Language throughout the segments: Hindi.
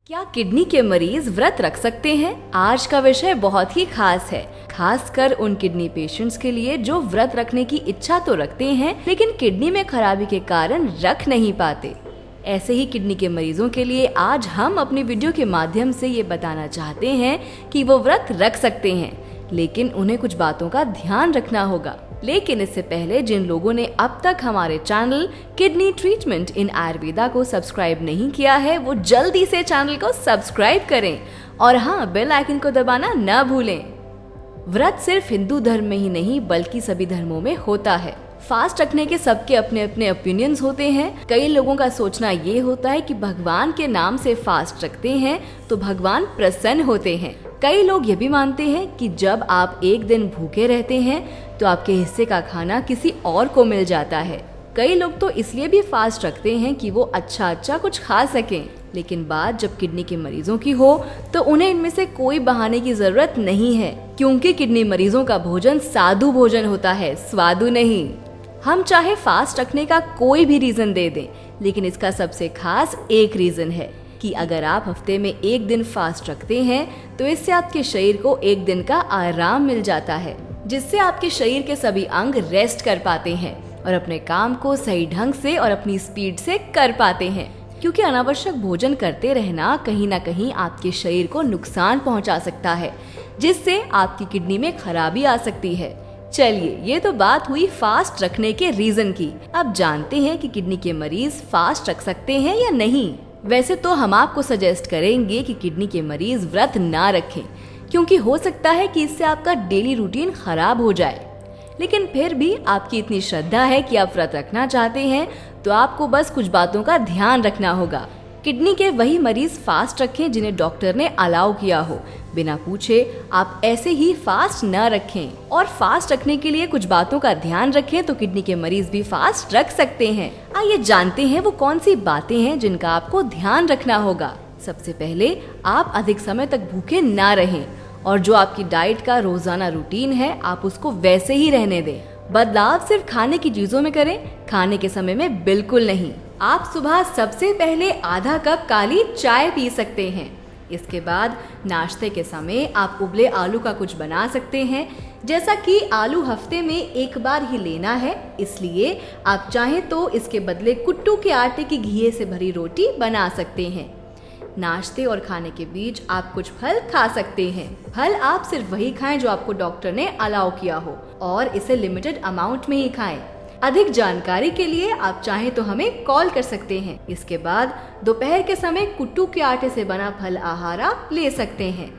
क्या किडनी के मरीज व्रत रख सकते हैं? आज का विषय बहुत ही खास है, खासकर उन किडनी पेशेंट्स के लिए जो व्रत रखने की इच्छा तो रखते हैं लेकिन किडनी में खराबी के कारण रख नहीं पाते। ऐसे ही किडनी के मरीजों के लिए आज हम अपनी वीडियो के माध्यम से ये बताना चाहते हैं कि वो व्रत रख सकते हैं, लेकिन उन्हें कुछ बातों का ध्यान रखना होगा। लेकिन इससे पहले जिन लोगों ने अब तक हमारे चैनल किडनी ट्रीटमेंट इन आयुर्वेदा को सब्सक्राइब नहीं किया है, वो जल्दी से चैनल को सब्सक्राइब करें और हाँ, बेल आइकन को दबाना न भूलें। व्रत सिर्फ हिंदू धर्म में ही नहीं बल्कि सभी धर्मों में होता है। फास्ट रखने के सबके अपने अपने ओपिनियंस होते हैं। कई लोगों का सोचना ये होता है कि भगवान के नाम से फास्ट रखते हैं तो भगवान प्रसन्न होते हैं। कई लोग ये भी मानते हैं कि जब आप एक दिन भूखे रहते हैं तो आपके हिस्से का खाना किसी और को मिल जाता है। कई लोग तो इसलिए भी फास्ट रखते हैं कि वो अच्छा कुछ खा सकें, लेकिन बात जब किडनी के मरीजों की हो तो उन्हें इनमें से कोई बहाने की जरूरत नहीं है, क्योंकि किडनी मरीजों का भोजन साधु भोजन होता है, स्वादु नहीं। हम चाहे फास्ट रखने का कोई भी रीजन दे दें, लेकिन इसका सबसे खास एक रीजन है कि अगर आप हफ्ते में एक दिन फास्ट रखते हैं तो इससे आपके शरीर को एक दिन का आराम मिल जाता है, जिससे आपके शरीर के सभी अंग रेस्ट कर पाते हैं और अपने काम को सही ढंग से और अपनी स्पीड से कर पाते हैं। क्योंकि अनावश्यक भोजन करते रहना कहीं ना कहीं आपके शरीर को नुकसान पहुंचा सकता है, जिससे आपकी किडनी में खराबी आ सकती है। चलिए, ये तो बात हुई फास्ट रखने के रीजन की। अब जानते हैं कि किडनी के मरीज फास्ट रख सकते हैं या नहीं। वैसे तो हम आपको सजेस्ट करेंगे कि किडनी के मरीज व्रत ना रखें, क्योंकि हो सकता है कि इससे आपका डेली रूटीन खराब हो जाए। लेकिन फिर भी आपकी इतनी श्रद्धा है कि आप व्रत रखना चाहते हैं तो आपको बस कुछ बातों का ध्यान रखना होगा। किडनी के वही मरीज फास्ट रखें जिन्हें डॉक्टर ने अलाउ किया हो। बिना पूछे आप ऐसे ही फास्ट न रखें। और फास्ट रखने के लिए कुछ बातों का ध्यान रखें तो किडनी के मरीज भी फास्ट रख सकते हैं। आइए जानते हैं वो कौन सी बातें हैं जिनका आपको ध्यान रखना होगा। सबसे पहले, आप अधिक समय तक भूखे ना रहें और जो आपकी डाइट का रोजाना रूटीन है आप उसको वैसे ही रहने दें। बदलाव सिर्फ खाने की चीजों में करें, खाने के समय में बिल्कुल नहीं। आप सुबह सबसे पहले आधा कप काली चाय पी सकते हैं। इसके बाद नाश्ते के समय आप उबले आलू का कुछ बना सकते हैं। जैसा कि आलू हफ्ते में एक बार ही लेना है, इसलिए आप चाहें तो इसके बदले कुट्टू के आटे की घी से भरी रोटी बना सकते हैं। नाश्ते और खाने के बीच आप कुछ फल खा सकते हैं। फल आप सिर्फ वही खाएं जो आपको डॉक्टर ने अलाउ किया हो और इसे लिमिटेड अमाउंट में ही खाएं। अधिक जानकारी के लिए आप चाहें तो हमें कॉल कर सकते हैं। इसके बाद दोपहर के समय कुट्टू के आटे से बना फल आहार आप ले सकते हैं,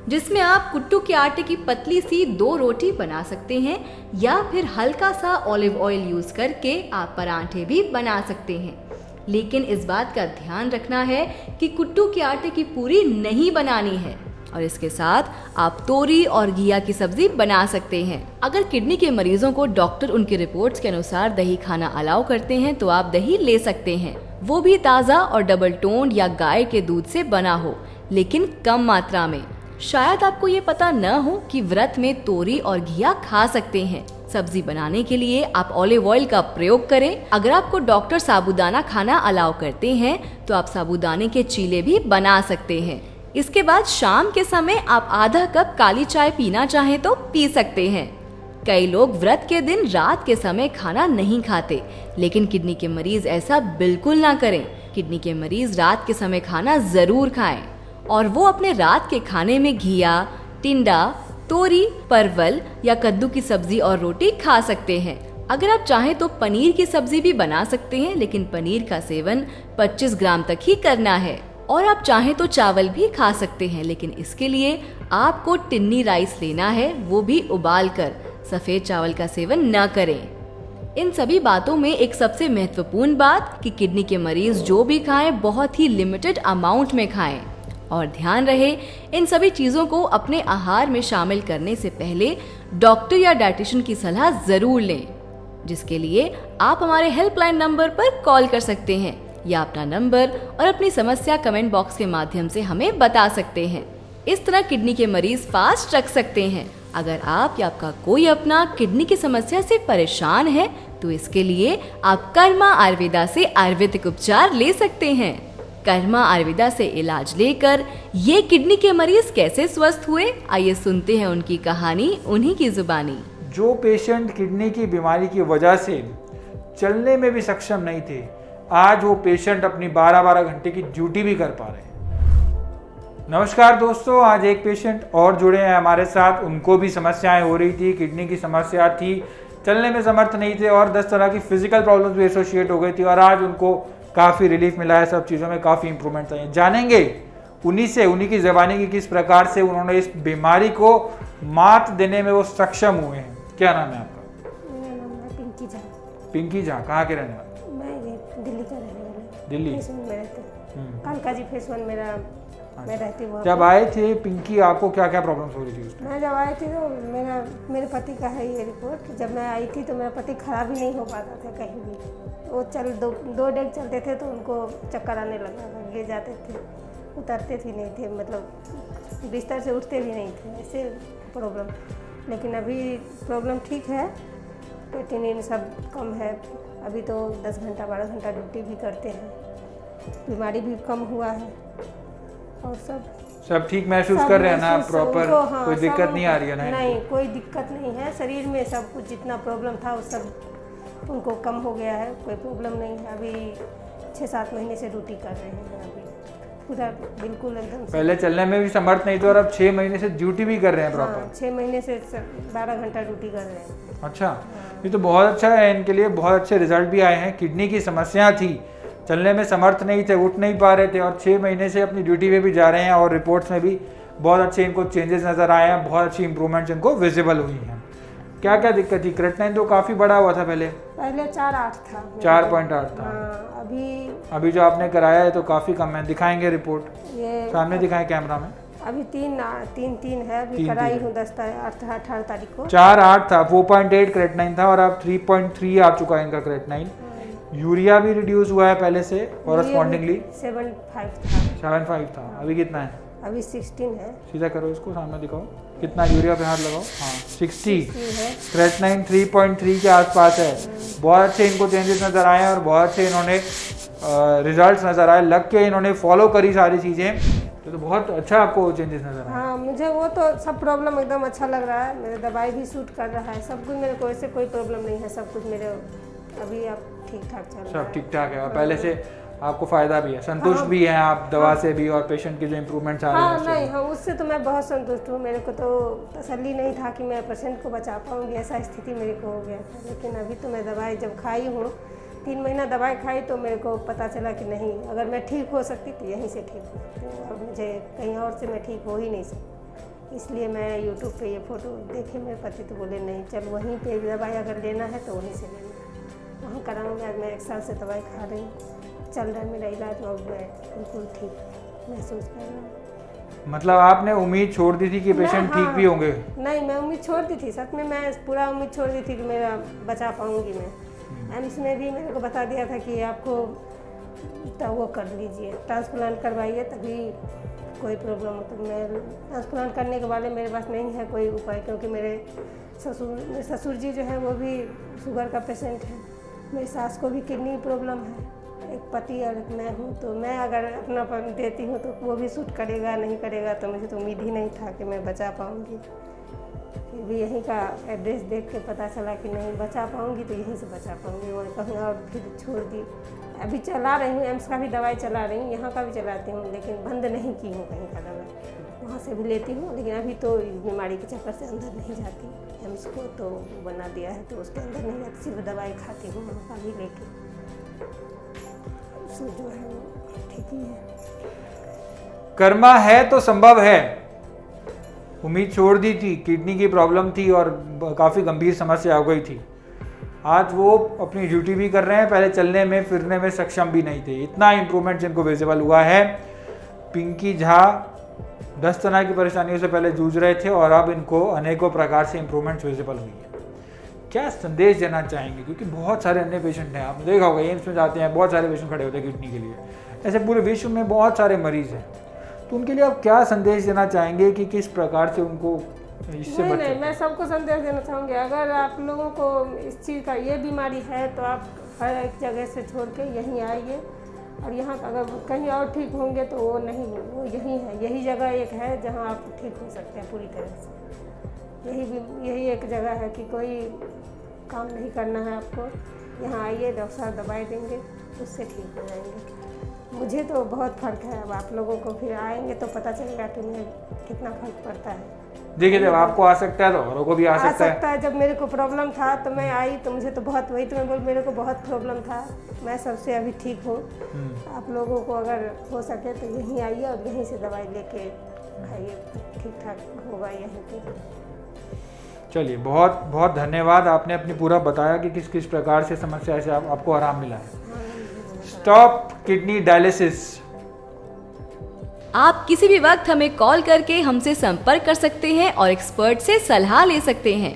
जिसमें आप कुट्टू के आटे की पतली सी 2 रोटी बना सकते हैं या फिर हल्का सा ऑलिव ऑयल यूज करके आप परांठे भी बना सकते हैं। लेकिन इस बात का ध्यान रखना है कि कुट्टू के आटे की पूरी नहीं बनानी है। और इसके साथ आप तोरी और घिया की सब्जी बना सकते हैं। अगर किडनी के मरीजों को डॉक्टर उनकी रिपोर्ट्स के अनुसार दही खाना अलाउ करते हैं तो आप दही ले सकते हैं, वो भी ताज़ा और डबल टोन्ड या गाय के दूध से बना हो, लेकिन कम मात्रा में। शायद आपको ये पता न हो कि व्रत में तोरी और घिया खा सकते हैं। सब्जी बनाने के लिए आप ऑलिव ऑयल का प्रयोग करें। अगर आपको डॉक्टर साबूदाना खाना अलाउ करते हैं तो आप साबूदाने के चीले भी बना सकते हैं। इसके बाद शाम के समय आप आधा कप काली चाय पीना चाहें तो पी सकते हैं। कई लोग व्रत के दिन रात के समय खाना नहीं खाते, लेकिन किडनी के मरीज ऐसा बिल्कुल ना करें। किडनी के मरीज रात के समय खाना जरूर खाएं और वो अपने रात के खाने में घिया, टिंडा, तोरी, परवल या कद्दू की सब्जी और रोटी खा सकते हैं। अगर आप चाहें तो पनीर की सब्जी भी बना सकते हैं, लेकिन पनीर का सेवन 25 ग्राम तक ही करना है। और आप चाहें तो चावल भी खा सकते हैं, लेकिन इसके लिए आपको टिन्नी राइस लेना है, वो भी उबाल कर। सफेद चावल का सेवन न करें। इन सभी बातों में एक सबसे महत्वपूर्ण बात कि किडनी के मरीज जो भी खाएं बहुत ही लिमिटेड अमाउंट में खाएं। और ध्यान रहे, इन सभी चीजों को अपने आहार में शामिल करने से पहले डॉक्टर या डाइटिशियन की सलाह जरूर लें, जिसके लिए आप हमारे हेल्पलाइन नंबर पर कॉल कर सकते हैं या अपना नंबर और अपनी समस्या कमेंट बॉक्स के माध्यम से हमें बता सकते हैं। इस तरह किडनी के मरीज फास्ट रख सकते हैं। अगर आप या आपका कोई अपना किडनी की समस्या से परेशान है तो इसके लिए आप कर्मा आयुर्वेदा से आयुर्वेदिक उपचार ले सकते हैं। कर्मा आयुर्वेदा से इलाज लेकर ये किडनी के मरीज कैसे स्वस्थ हुए, आइए सुनते हैं उनकी कहानी उन्हीं की जुबानी। जो पेशेंट किडनी की बीमारी की वजह से चलने में भी सक्षम नहीं थे, आज वो पेशेंट अपनी 12-12 घंटे की ड्यूटी भी कर पा रहे हैं। नमस्कार दोस्तों, आज एक पेशेंट और जुड़े हैं हमारे साथ। उनको भी समस्याएं हो रही थी, किडनी की समस्या थी, चलने में समर्थ नहीं थे और 10 तरह की फिजिकल प्रॉब्लम्स भी एसोसिएट हो गई थी और आज उनको काफ़ी रिलीफ मिला है। सब चीज़ों में काफ़ी इंप्रूवमेंट आई। जानेंगे उन्हीं की ज़बानी की किस प्रकार से उन्होंने इस बीमारी को मात देने में वो सक्षम हुए हैं। क्या नाम है आपका? मेरा नाम है पिंकी झा। पिंकी झा, कहाँ के रहने वाले? मैं ये दिल्ली का रहने वाला। दिल्ली फेस 1 में रहते। कालका जी फेस 1 मेरा मैं रहती हूँ। जब आए थे पिंकी, आपको क्या क्या प्रॉब्लम्स हो रही थी उस टाइम? मैं जब आई थी तो मेरे पति का है ये रिपोर्ट। जब मैं आई थी तो मेरा पति खड़ा भी नहीं हो पाता था कहीं भी। वो दो डेग चलते थे तो उनको चक्कर आने लगा था, गिर जाते थे, उतरते भी नहीं थे, मतलब बिस्तर से उठते भी नहीं थे, ऐसे प्रॉब्लम। लेकिन अभी प्रॉब्लम ठीक है, क्रिएटिनिन सब कम है। अभी तो 10 घंटा 12 घंटा ड्यूटी भी करते हैं, बीमारी भी कम हुआ है और सब ठीक महसूस कर रहे हैं ना प्रॉपर? हाँ, कोई दिक्कत नहीं आ रही है ना? नहीं, कोई दिक्कत नहीं है। शरीर में सब कुछ जितना प्रॉब्लम था वो सब उनको कम हो गया है, कोई प्रॉब्लम नहीं है। अभी 6-7 महीने से ड्यूटी कर रहे हैं, अभी पूरा बिल्कुल एकदम। पहले चलने में भी समर्थ नहीं थे और अब 6 महीने से ड्यूटी भी कर रहे हैं प्रॉपर? 6 महीने से 12 घंटा ड्यूटी कर रहे हैं। अच्छा, ये तो बहुत अच्छा है। इनके लिए बहुत अच्छे रिजल्ट भी आए हैं। किडनी की समस्या थी, चलने में समर्थ नहीं थे, उठ नहीं पा रहे थे और 6 महीने से अपनी ड्यूटी पे भी जा रहे हैं और रिपोर्ट्स में भी बहुत अच्छे इनको चेंजेस नज़र आए हैं, बहुत अच्छी इंप्रूवमेंट्स इनको विजिबल हुई हैं। क्या क्या दिक्कत थी? क्रिएटिनिन तो काफ़ी बड़ा हुआ था पहले 4.8 था। 4.8 था। हाँ, अभी जो आपने कराया है तो काफ़ी कम है। दिखाएंगे रिपोर्ट, ये सामने दिखाएं कैमरा में। अभी 3 है। अभी कराई हूँ 18 तारीख को। 4.8 था, 4.8 क्रिएटिनिन था और अब 3.3 आ चुका है इनका क्रिएटिनिन। यूरिया भी रिड्यूस हुआ है पहले से कॉरेस्पॉन्डिंगली। 7.5 था। अभी कितना है? अभी 16 है। सीधा करो इसको, सामने दिखाओ कितना यूरिया पे हाथ लगाओ। हाँ, 60 है। क्रिएटिनिन 3.3 के आसपास है। बहुत अच्छे इनको चेंजेस नज़र आए हैं और बहुत अच्छे इन्होंने रिजल्ट्स नज़र आए। लग के इन्होंने फॉलो करी सारी चीज़ें, तो बहुत अच्छा आपको चेंजेस नज़र आए। हाँ, मुझे वो तो सब प्रॉब्लम एकदम अच्छा लग रहा है। मेरे दवाई भी सूट कर रहा है, सब कुछ मेरे को ऐसे कोई प्रॉब्लम नहीं है। सब कुछ मेरे अभी अब ठीक ठाक चल रहा है। सब ठीक ठाक है और पहले से आपको फ़ायदा भी है, संतुष्ट भी हैं आप दवा से भी और पेशेंट की जो इम्प्रूवमेंट्स आ रहे हैं हाँ, उससे नहीं, हाँ, उससे तो मैं बहुत संतुष्ट हूँ। मेरे को तो तसल्ली नहीं था कि मैं पेशेंट को बचा पाऊँगी, ऐसा स्थिति मेरे को हो गया था। लेकिन अभी तो मैं दवाई जब खाई हूँ, 3 महीना दवाई खाई तो मेरे को पता चला कि नहीं, अगर मैं ठीक हो सकती तो यहीं से ठीक हो सकती हूँ। अब मुझे कहीं और से मैं ठीक हो ही नहीं सकती। इसलिए मैं यूट्यूब पे ये फ़ोटो देखे, मेरे पति तो बोले नहीं, चल वहीं पे दवाई अगर लेना है तो वहीं से लेना, वहाँ कराऊँगी। आज मैं 1 साल से दवाई खा रही हूँ, चल रहा है मेरा इलाज और मैं बिल्कुल ठीक महसूस कर रहा हूँ। मतलब आपने उम्मीद छोड़ दी थी कि पेशेंट ठीक भी होंगे? नहीं, मैं उम्मीद छोड़ दी थी, सच में मैं पूरा उम्मीद छोड़ दी थी कि मेरा बचा पाऊँगी मैं। एम्स में भी मेरे को बता दिया था कि आपको तो वो कर लीजिए, ट्रांसप्लांट करवाइए, तभी कोई प्रॉब्लम हो। तो मैं ट्रांसप्लांट करने के वाले मेरे पास नहीं है कोई उपाय, क्योंकि मेरे ससुर जी जो है वो भी शुगर का पेशेंट है। मेरी सास को भी किडनी प्रॉब्लम है, एक पति और एक मैं हूँ। तो मैं अगर अपना देती हूँ तो वो भी सूट करेगा नहीं करेगा, तो मुझे तो उम्मीद ही नहीं था कि मैं बचा पाऊँगी। फिर भी यहीं का एड्रेस देख के पता चला कि नहीं बचा पाऊँगी तो यहीं से बचा पाऊँगी, और कहीं और फिर छोड़ दी। अभी चला रही हूँ, एम्स का भी दवाई चला रही हूँ, यहाँ का भी चलाती हूँ, लेकिन बंद नहीं की हूँ कहीं का दवाई, वहाँ से भी लेती हूँ। लेकिन अभी तो बीमारी के चक्कर से अंदर नहीं जाती, एम्स को तो बना दिया है तो उसके अंदर नहीं जाती, सिर्फ दवाई खाती हूँ वहाँ का भी लेके। सो जो है वो ठीक ही है। कर्मा है तो संभव है। उम्मीद छोड़ दी थी, किडनी की प्रॉब्लम थी और काफ़ी गंभीर समस्या हो गई थी। आज वो अपनी ड्यूटी भी कर रहे हैं, पहले चलने में फिरने में सक्षम भी नहीं थे। इतना इम्प्रूवमेंट जिनको विजिबल हुआ है। पिंकी झा 10 तरह की परेशानियों से पहले जूझ रहे थे और अब इनको अनेकों प्रकार से इम्प्रूवमेंट विजिबल हुई है। क्या संदेश देना चाहेंगे? क्योंकि बहुत सारे अन्य पेशेंट हैं, आपने देखा होगा एम्स में जाते हैं बहुत सारे पेशेंट खड़े होते हैं किडनी के लिए, ऐसे पूरे विश्व में बहुत सारे मरीज हैं। तो उनके लिए आप क्या संदेश देना चाहेंगे कि किस प्रकार से उनको इससे बचें? नहीं, मैं सबको संदेश देना चाहूँगी, अगर आप लोगों को इस चीज़ का ये बीमारी है तो आप हर एक जगह से छोड़ के यहीं आइए और यहाँ अगर कहीं और ठीक होंगे तो वो नहीं, वो यही है, यही जगह एक है जहाँ आप ठीक हो सकते हैं पूरी तरह से। यही एक जगह है कि कोई काम नहीं करना है आपको, यहाँ आइए, डॉक्टर साहब दवाई देंगे, उससे ठीक हो जाएंगे। मुझे तो बहुत फ़र्क है, अब आप लोगों को फिर आएंगे तो पता चलेगा कि मुझे कितना फ़र्क पड़ता है। देखिए, जब आपको आ सकता है तो औरों को भी आ सकता है। जब मेरे को प्रॉब्लम था तो मैं आई, तो मुझे तो बहुत, वही तो मैं बोल, मेरे को बहुत प्रॉब्लम था, मैं सबसे अभी ठीक हूँ। आप लोगों को अगर हो सके तो यहीं आइए और यहीं से दवाई लेके खाइए, ठीक ठाक होगा यहीं पे। चलिए, बहुत बहुत धन्यवाद, आपने अपनी पूरा बताया कि किस किस प्रकार से समस्या से आपको आराम मिला है। Stop kidney dialysis. आप किसी भी वक्त हमें कॉल करके हमसे संपर्क कर सकते हैं और एक्सपर्ट से सलाह ले सकते हैं।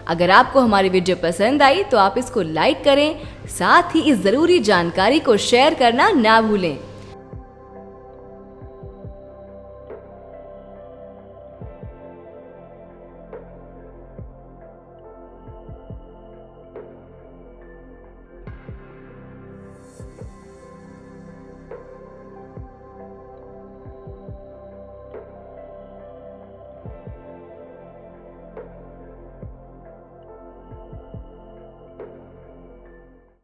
अगर आपको हमारी वीडियो पसंद आई तो आप इसको लाइक करें, साथ ही इस जरूरी जानकारी को शेयर करना ना भूलें।